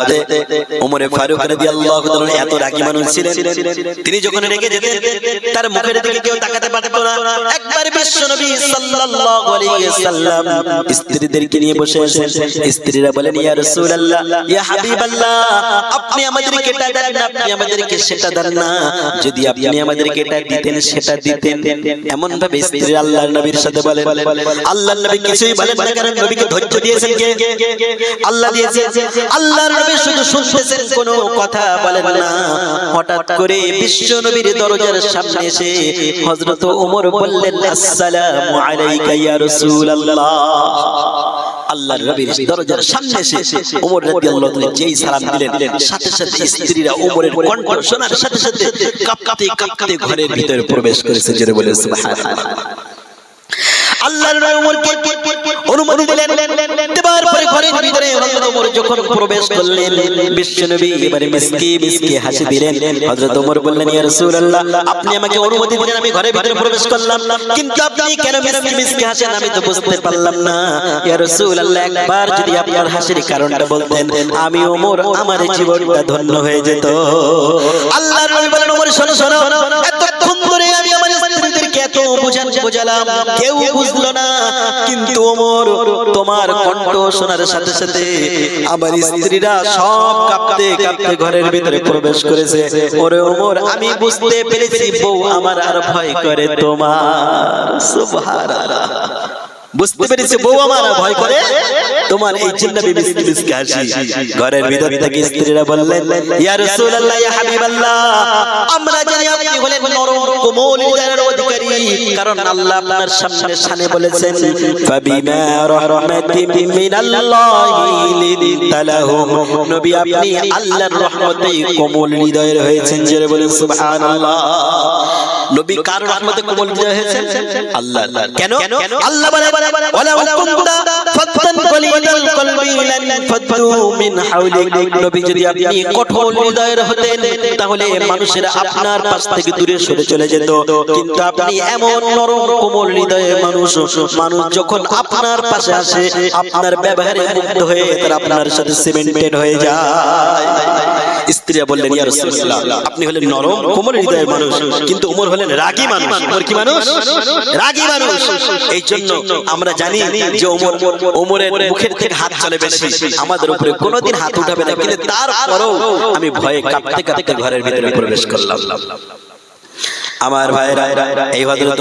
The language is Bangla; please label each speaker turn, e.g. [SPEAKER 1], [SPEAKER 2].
[SPEAKER 1] হতে ওমর ফারুক রাদিয়াল্লাহু তাআলা এত রাগী মানুষ ছিলেন, তিনি যখন রেগে যেতেন তার মুখের দিকে কেউ তাকাতে পারত না। একবার বিশ্বনবী সাল্লাল্লাহু আলাইহি ওয়াসাল্লাম স্ত্রীদেরকে নিয়ে বসে আছেন, স্ত্রীরা বলেন ইয়া রাসূলুল্লাহ, ইয়া হাবিবাল্লাহ, আপনি আমাদেরকে এটা দেন না, আপনি আমাদেরকে সেটা দেন না, যদি আপনি আমাদেরকে এটা দিতেন সেটা দিতেন। এমন ভাবে স্ত্রী আল্লাহর নবীর সাথে বলেন। আল্লাহর নবী কিছুই বলেন না, কারণ নবীকে ধৈর্য দিয়েছেন কে? আল্লাহ দিয়েছেন। আল্লাহর নবী শুধু শুনতেছেন, কোনো কথা বলেন না। হঠাৎ করে বিশ্ব নবীর দরজার সামনে এসে হযরত ওমর বললেন আসসালামু আলাইকা ইয়া রাসূলুল্লাহ। আল্লাহর নবীর দরজার সামনে এসে ওমর রাদিয়াল্লাহু তাআলা যেই সালাম দিলেন, সাথে সাথে স্ত্রীরা ওমরের কণ্ঠ শোনার সাথে সাথে কাঁপতে কাঁপতে ঘরের ভিতরে প্রবেশ করেছে। জোরে বলে সুবহানাল্লাহ। আল্লাহর নবী ওমরকে অনুমতি দিলেন, দেবার পরে ঘরের ভিতরে হযরত ওমর যখন প্রবেশ করলেন, বিশ্বনবী এবারে মিসকি মিসকি হাসি দিলেন। হযরত ওমর বললেন ইয়া রাসূলুল্লাহ, আপনি আমাকে অনুমতি দিলেন, আমি ঘরের ভিতরে প্রবেশ করলাম, কিন্তু আপনি কেন মিসকি মিসকি হাসেন আমি তো বুঝতে পারলাম না। ইয়া রাসূলুল্লাহ, একবার যদি আপনার হাসির কারণটা বলতেন, আমি ওমর আমার জীবনটা ধন্য হয়ে যেত। আল্লাহর নবী বলেন ওমর শোনো শোনো, এতক্ষণ ধরে আমি আমার স্ত্রীদেরকে এত বোঝালাম, কেউ বুঝলো না, কিন্তু ওমর তোমার কণ্ঠ শোনার সাথে সাথে আমার স্ত্রীরা সব কাঁপতে কাঁপতে ঘরের ভিতরে প্রবেশ করেছে। ওরে ওমর, আমি বুঝতে পেরেছি বউ আমার আর ভয় করে তোমার। সুবহানাল্লাহ, বুঝতে পেরেছি বউ আমার ভয় করে তোমার। এই জন্য মিসকি মিসকি হাসি। ঘরের ভিতর থেকে স্ত্রীরা বললেন ইয়া রাসূলুল্লাহ, ইয়া হাবিবাল্লাহ, আমরা জানি আপনি হলেন নরম কোমল হৃদয়ের অধিকারী, কারণ আল্লাহ আপনার সামনে শানে বলেছেন ফাবিমা রাহমাতিন মিনাল্লাহি লিনতালাহুম। নবী আপনি আল্লাহর রহমতে কোমল হৃদয়ের হয়েছেন। জোরে বলেন সুবহানাল্লাহ। নবী কার রহমতে কোমল হৃদয় হয়েছেন? আল্লাহ। কেন? আল্লাহ বলে ওয়ালাউ কুনতা ফাত্তান কলিদাল কলবি লানফাদু মিন হাওলিক। নবী যদি আপনি কঠোর হৃদয়ের হতেন তাহলে মানুষেরা আপনার পাশ থেকে দূরে সরে চলে যেত, কিন্তু আপনি এমন নরম কোমল হৃদয়ের মানুষ, মানুষ যখন আপনার পাশে আসে আপনার ব্যবহারে মুগ্ধ হয়ে তারা আপনার সাথে সিমেন্টেড হয়ে যায়। স্ত্রীরা বললেন ইয়া রাসূলুল্লাহ, আপনি হলেন নরম কোমল হৃদয়ের মানুষ, কিন্তু ওমর হলেন রাগী মানুষ। ওমর কি মানুষ? রাগী মানুষ। এই জন্য আমরা জানি যে ওমরের মুখের থেকে হাত চলে বেশি, আমাদের উপরে কোনোদিন হাত উঠাবে না, কিন্তু তারপরেও আমি ভয়ে কাঁপতে কাঁপতে ঘরের ভিতরে প্রবেশ করলাম। আমার ভাইরা, এই হযরত